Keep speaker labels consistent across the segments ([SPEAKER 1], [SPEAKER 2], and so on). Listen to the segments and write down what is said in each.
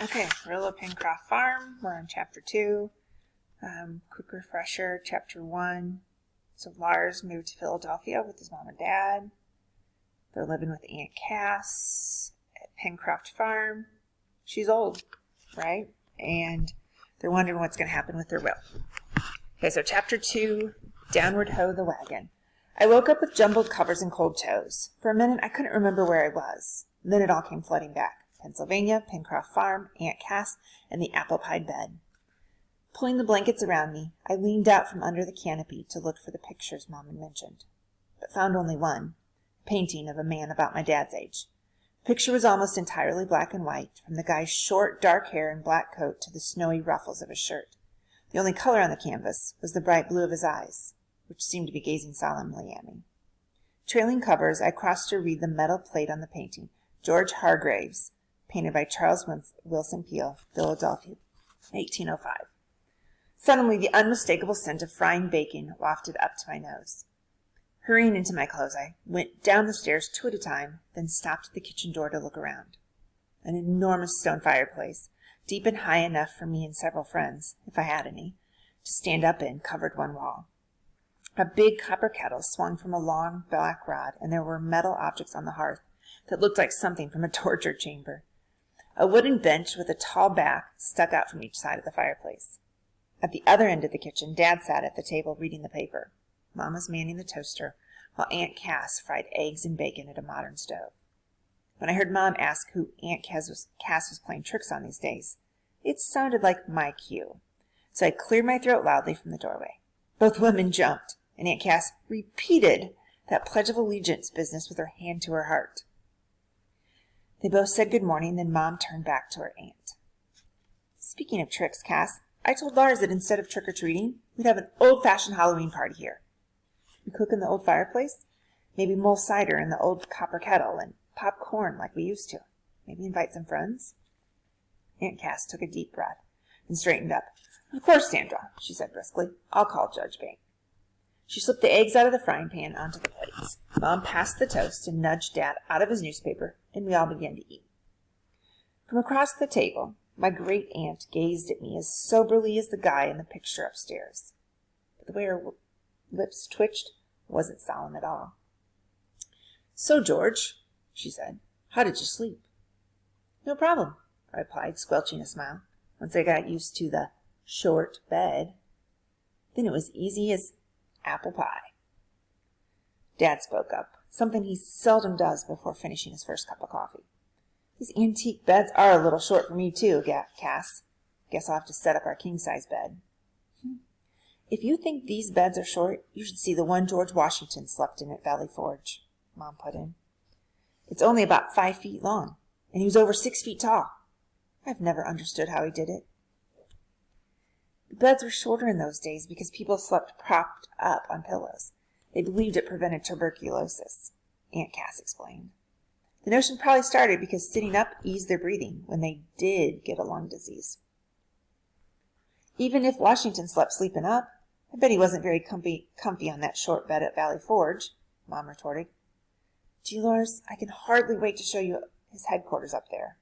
[SPEAKER 1] Okay, Riddle, Penncroft Farm. We're on Chapter 2. Quick refresher, Chapter 1. So Lars moved to Philadelphia with his mom and dad. They're living with Aunt Cass at Penncroft Farm. She's old, right? And they're wondering what's going to happen with their will. Okay, so Chapter 2, Downward Ho the Wagon. I woke up with jumbled covers and cold toes. For a minute, I couldn't remember where I was. Then it all came flooding back. Pennsylvania, Penncroft Farm, Aunt Cass, and the apple-pied bed. Pulling the blankets around me, I leaned out from under the canopy to look for the pictures Mom had mentioned, but found only one, a painting of a man about my dad's age. The picture was almost entirely black and white, from the guy's short, dark hair and black coat to the snowy ruffles of his shirt. The only color on the canvas was the bright blue of his eyes, which seemed to be gazing solemnly at me. Trailing covers, I crossed to read the metal plate on the painting, George Hargreaves, painted by Charles Willson Peale, Philadelphia, 1805. Suddenly, the unmistakable scent of frying bacon wafted up to my nose. Hurrying into my clothes, I went down the stairs 2 at a time, then stopped at the kitchen door to look around. An enormous stone fireplace, deep and high enough for me and several friends, if I had any, to stand up in, covered one wall. A big copper kettle swung from a long black rod, and there were metal objects on the hearth that looked like something from a torture chamber. A wooden bench with a tall back stuck out from each side of the fireplace. At the other end of the kitchen, Dad sat at the table reading the paper. Mom was manning the toaster, while Aunt Cass fried eggs and bacon at a modern stove. When I heard Mom ask who Aunt Cass was playing tricks on these days, it sounded like my cue. So I cleared my throat loudly from the doorway. Both women jumped, and Aunt Cass repeated that Pledge of Allegiance business with her hand to her heart. They both said good morning, then Mom turned back to her aunt. Speaking of tricks, Cass, I told Lars that instead of trick-or-treating, we'd have an old-fashioned Halloween party here. We cook in the old fireplace, maybe mull cider in the old copper kettle, and pop corn like we used to. Maybe invite some friends. Aunt Cass took a deep breath and straightened up. Of course, Sandra, she said briskly. I'll call Judge Bank. She slipped the eggs out of the frying pan onto the plates. Mom passed the toast and nudged Dad out of his newspaper, and we all began to eat. From across the table, my great-aunt gazed at me as soberly as the guy in the picture upstairs. But the way her lips twitched wasn't solemn at all. So, George, she said, how did you sleep? No problem, I replied, squelching a smile, once I got used to the short bed. Then it was easy as apple pie. Dad spoke up, something he seldom does before finishing his first cup of coffee. These antique beds are a little short for me, too, Cass. Guess I'll have to set up our king-size bed. If you think these beds are short, you should see the one George Washington slept in at Valley Forge, Mom put in. It's only about 5 feet long, and he was over 6 feet tall. I've never understood how he did it. The beds were shorter in those days because people slept propped up on pillows. They believed it prevented tuberculosis, Aunt Cass explained. The notion probably started because sitting up eased their breathing when they did get a lung disease. Even if Washington slept sleeping up, I bet he wasn't very comfy on that short bed at Valley Forge, Mom retorted. Gee, Lars, I can hardly wait to show you his headquarters up there.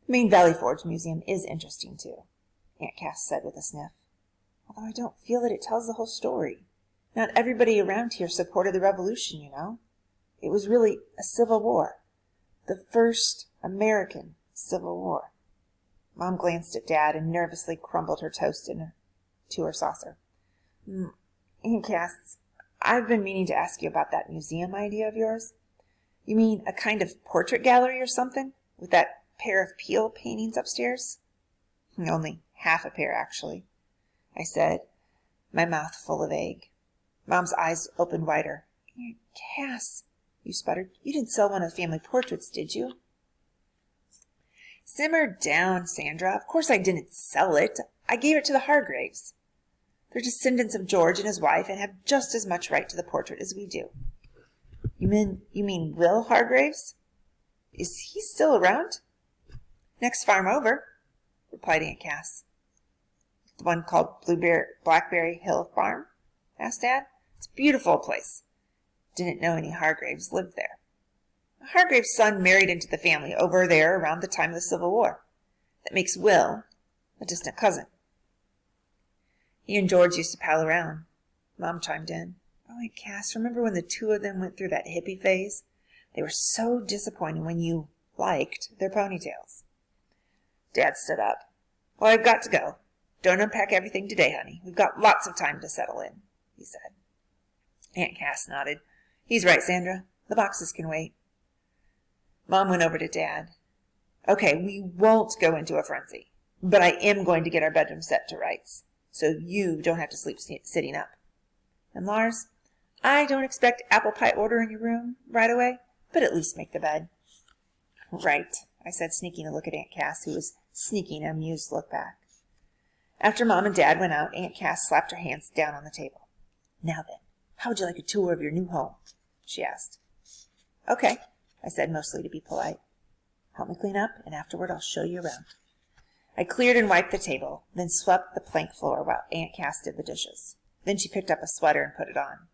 [SPEAKER 1] The main Valley Forge Museum is interesting, too, Aunt Cass said with a sniff, although I don't feel that it tells the whole story. Not everybody around here supported the revolution, you know. It was really a civil war, the first American Civil War. Mom glanced at Dad and nervously crumbled her toast into her saucer. Aunt Cass, I've been meaning to ask you about that museum idea of yours. You mean a kind of portrait gallery or something, with that pair of Peale paintings upstairs? Only half a pair, actually, I said, my mouth full of egg. Mom's eyes opened wider. Aunt Cass, you sputtered. You didn't sell one of the family portraits, did you? Simmer down, Sandra. Of course I didn't sell it. I gave it to the Hargreaves. They're descendants of George and his wife and have just as much right to the portrait as we do. You mean Will Hargreaves? Is he still around? Next farm over, replied Aunt Cass. The one called Blackberry Hill Farm? Asked Dad. It's a beautiful place. Didn't know any Hargreaves lived there. Hargrave's son married into the family over there around the time of the Civil War. That makes Will a distant cousin. He and George used to pal around. Mom chimed in. Oh, Aunt Cass, remember when the two of them went through that hippie phase? They were so disappointing when you liked their ponytails. Dad stood up. Well, I've got to go. Don't unpack everything today, honey. We've got lots of time to settle in, he said. Aunt Cass nodded. He's right, Sandra. The boxes can wait. Mom went over to Dad. Okay, we won't go into a frenzy, but I am going to get our bedroom set to rights, so you don't have to sleep sitting up. And Lars, I don't expect apple pie order in your room right away, but at least make the bed. Right, I said, sneaking a look at Aunt Cass, who was sneaking an amused look back. After Mom and Dad went out, Aunt Cass slapped her hands down on the table. Now then, how would you like a tour of your new home? She asked. Okay, I said, mostly to be polite. Help me clean up, and afterward I'll show you around. I cleared and wiped the table, then swept the plank floor while Aunt Cass did the dishes. Then she picked up a sweater and put it on.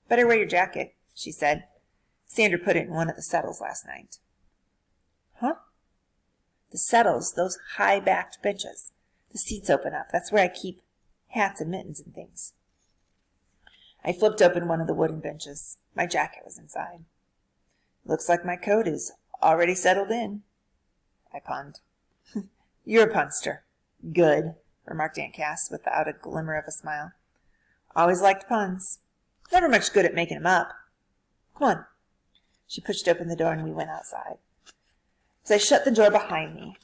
[SPEAKER 1] Better wear your jacket, she said. Sandra put it in one of the settles last night. Huh? The settles, those high-backed benches. The seats open up. That's where I keep hats and mittens and things. I flipped open one of the wooden benches. My jacket was inside. Looks like my coat is already settled in, I punned. You're a punster. Good, remarked Aunt Cass without a glimmer of a smile. Always liked puns. Never much good at making 'em up. Come on. She pushed open the door and we went outside. As I shut the door behind me,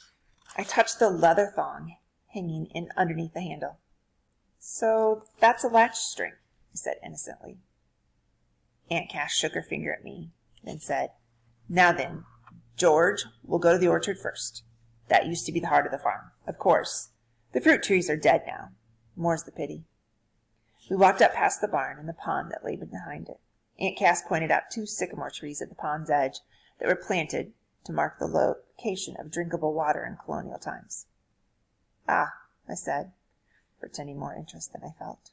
[SPEAKER 1] I touched the leather thong hanging in underneath the handle. So that's a latch string, I said innocently. Aunt Cass shook her finger at me, then said, Now then, George, we'll go to the orchard first. That used to be the heart of the farm. Of course, the fruit trees are dead now. More's the pity. We walked up past the barn and the pond that lay behind it. Aunt Cass pointed out 2 sycamore trees at the pond's edge that were planted to mark the location of drinkable water in colonial times. Ah, I said, pretending more interest than I felt.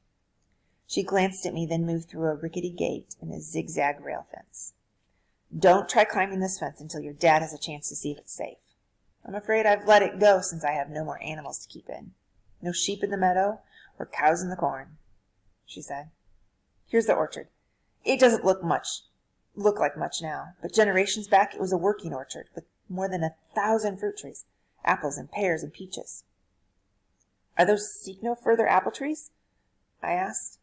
[SPEAKER 1] She glanced at me, then moved through a rickety gate and a zigzag rail fence. Don't try climbing this fence until your dad has a chance to see if it's safe. I'm afraid I've let it go since I have no more animals to keep in. No sheep in the meadow or cows in the corn, she said. Here's the orchard. It doesn't look like much now, but generations back it was a working orchard with more than 1,000 fruit trees, apples and pears and peaches. Are those seek no further apple trees? I asked.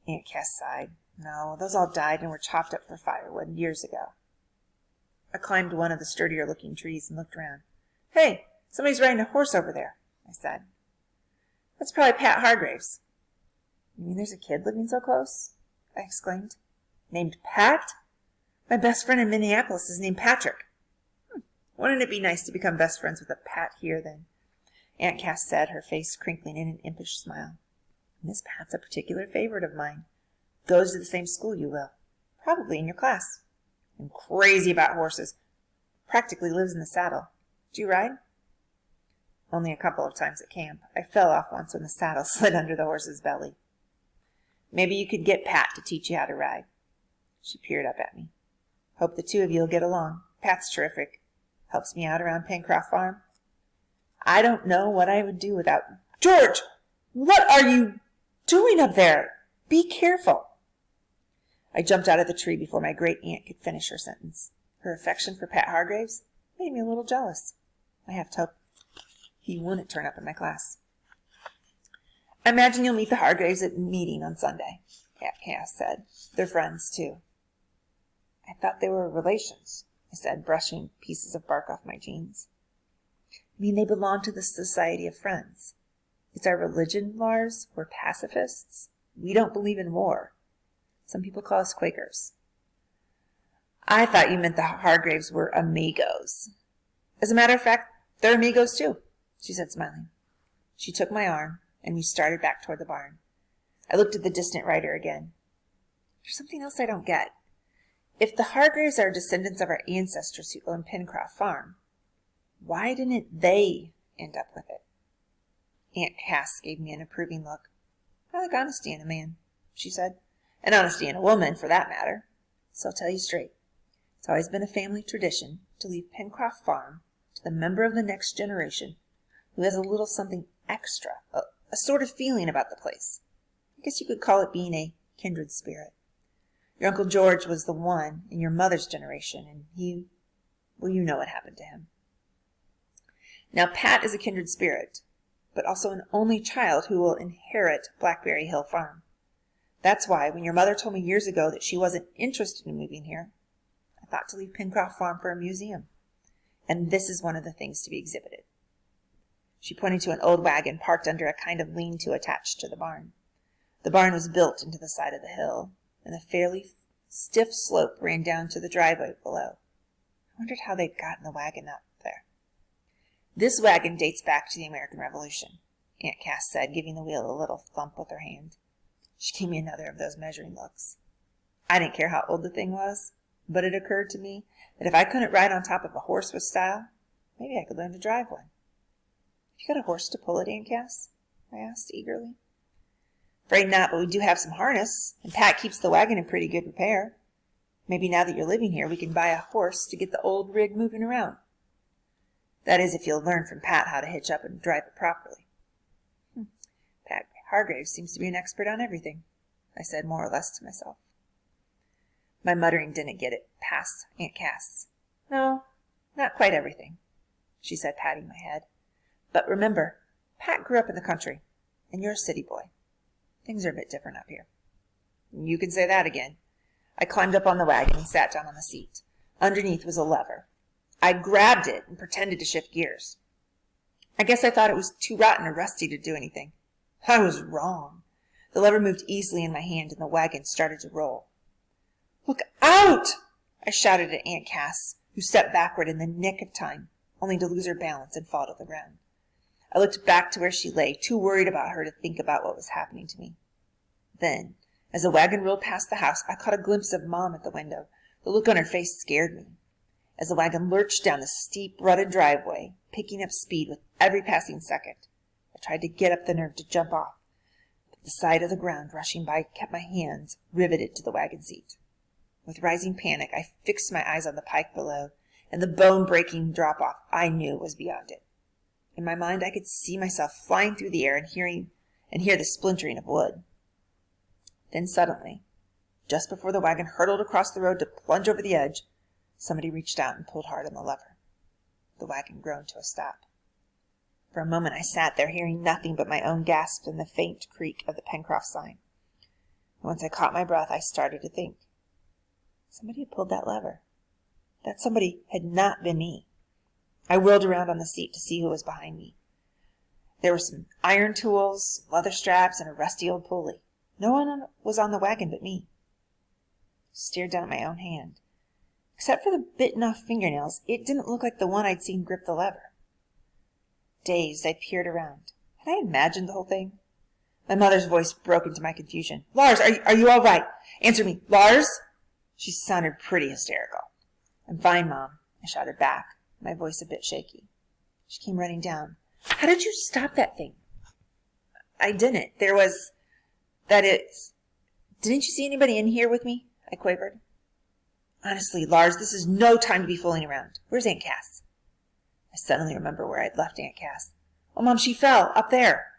[SPEAKER 1] Aunt Cass sighed. No, those all died and were chopped up for firewood years ago. I climbed one of the sturdier-looking trees and looked around. Hey, somebody's riding a horse over there, I said. That's probably Pat Hargrave's. You mean there's a kid living so close? I exclaimed. Named Pat? My best friend in Minneapolis is named Patrick. Wouldn't it be nice to become best friends with a Pat here, then? Aunt Cass said, her face crinkling in an impish smile. Miss Pat's a particular favorite of mine. Goes to the same school you will. Probably in your class. I'm crazy about horses. Practically lives in the saddle. Do you ride? Only a couple of times at camp. I fell off once when the saddle slid under the horse's belly. Maybe you could get Pat to teach you how to ride. She peered up at me. Hope the two of you will get along. Pat's terrific. Helps me out around Penncroft Farm. I don't know what I would do without... George! What are you doing up there? Be careful. I jumped out of the tree before my great-aunt could finish her sentence. Her affection for Pat Hargraves made me a little jealous. I have to hope he wouldn't turn up in my class. I imagine you'll meet the Hargraves at meeting on Sunday, Aunt Cass said. They're friends, too. I thought they were relations, I said, brushing pieces of bark off my jeans. I mean, they belong to the Society of Friends. It's our religion, Lars. We're pacifists. We don't believe in war. Some people call us Quakers. I thought you meant the Hargraves were amigos. As a matter of fact, they're amigos, too, she said, smiling. She took my arm, and we started back toward the barn. I looked at the distant rider again. There's something else I don't get. If the Hargraves are descendants of our ancestors who owned Penncroft Farm, why didn't they end up with it? Aunt Cass gave me an approving look. I like honesty in a man, she said. And honesty in a woman, for that matter. So I'll tell you straight. It's always been a family tradition to leave Penncroft Farm to the member of the next generation who has a little something extra, a sort of feeling about the place. I guess you could call it being a kindred spirit. Your Uncle George was the one in your mother's generation, and you know what happened to him. Now, Pat is a kindred spirit, but also an only child who will inherit Blackberry Hill Farm. That's why, when your mother told me years ago that she wasn't interested in moving here, I thought to leave Penncroft Farm for a museum. And this is one of the things to be exhibited. She pointed to an old wagon parked under a kind of lean-to attached to the barn. The barn was built into the side of the hill, and a fairly stiff slope ran down to the driveway below. I wondered how they'd gotten the wagon up there. This wagon dates back to the American Revolution, Aunt Cass said, giving the wheel a little thump with her hand. She gave me another of those measuring looks. I didn't care how old the thing was, but it occurred to me that if I couldn't ride on top of a horse with style, maybe I could learn to drive one. "You got a horse to pull it, Aunt Cass?" I asked eagerly. "Afraid not, but we do have some harness, and Pat keeps the wagon in pretty good repair. Maybe now that you're living here, we can buy a horse to get the old rig moving around. That is, if you'll learn from Pat how to hitch up and drive it properly." Pat Hargraves seems to be an expert on everything, I said more or less to myself. My muttering didn't get it past Aunt Cass. "No, not quite everything," she said, patting my head. "But remember, Pat grew up in the country, and you're a city boy. Things are a bit different up here." "You can say that again." I climbed up on the wagon and sat down on the seat. Underneath was a lever. I grabbed it and pretended to shift gears. I guess I thought it was too rotten or rusty to do anything. I was wrong. The lever moved easily in my hand, and the wagon started to roll. "Look out!" I shouted at Aunt Cass, who stepped backward in the nick of time, only to lose her balance and fall to the ground. I looked back to where she lay, too worried about her to think about what was happening to me. Then, as the wagon rolled past the house, I caught a glimpse of Mom at the window. The look on her face scared me. As the wagon lurched down the steep, rutted driveway, picking up speed with every passing second, I tried to get up the nerve to jump off, but the sight of the ground rushing by kept my hands riveted to the wagon seat. With rising panic, I fixed my eyes on the pike below, and the bone-breaking drop-off I knew was beyond it. In my mind, I could see myself flying through the air and hear the splintering of wood. Then suddenly, just before the wagon hurtled across the road to plunge over the edge, somebody reached out and pulled hard on the lever. The wagon groaned to a stop. For a moment I sat there, hearing nothing but my own gasp and the faint creak of the Penncroft sign. Once I caught my breath, I started to think. Somebody had pulled that lever. That somebody had not been me. I whirled around on the seat to see who was behind me. There were some iron tools, leather straps, and a rusty old pulley. No one was on the wagon but me. I stared down at my own hand. Except for the bitten-off fingernails, it didn't look like the one I'd seen grip the lever. Dazed, I peered around. Had I imagined the whole thing? My mother's voice broke into my confusion. "Lars, are you all right? Answer me, Lars!" She sounded pretty hysterical. "I'm fine, Mom," I shouted back, my voice a bit shaky. She came running down. "How did you stop that thing?" "I didn't. Didn't you see anybody in here with me?" I quavered. "Honestly, Lars, this is no time to be fooling around. Where's Aunt Cass?" I suddenly remember where I'd left Aunt Cass. "Oh, Mom, she fell, up there."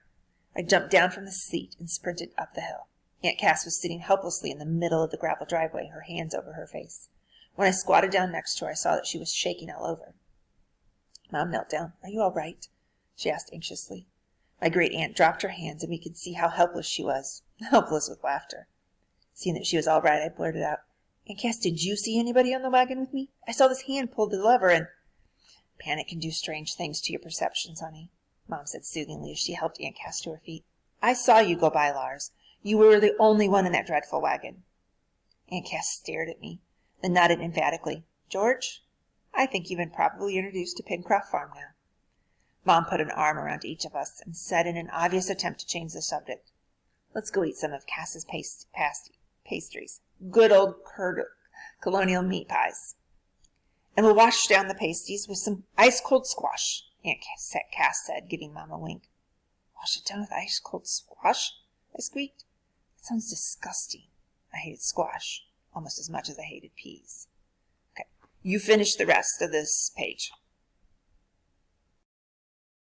[SPEAKER 1] I jumped down from the seat and sprinted up the hill. Aunt Cass was sitting helplessly in the middle of the gravel driveway, her hands over her face. When I squatted down next to her, I saw that she was shaking all over. Mom knelt down. "Are you all right?" she asked anxiously. My great aunt dropped her hands, and we could see how helpless she was, helpless with laughter. Seeing that she was all right, I blurted out, "Aunt Cass, did you see anybody on the wagon with me? I saw this hand pull the lever, and—" "Panic can do strange things to your perceptions, honey," Mom said soothingly as she helped Aunt Cass to her feet. "I saw you go by, Lars. You were the only one in that dreadful wagon." Aunt Cass stared at me, then nodded emphatically. "George, I think you've been properly introduced to Penncroft Farm now." Mom put an arm around each of us and said in an obvious attempt to change the subject, "Let's go eat some of Cass's pastries. Good old colonial meat pies. And we'll wash down the pasties with some ice-cold squash," Aunt Cass said, giving Mom a wink. "Wash it down with ice-cold squash?" I squeaked. "That sounds disgusting." I hated squash almost as much as I hated peas. "Okay, You finish the rest of this page.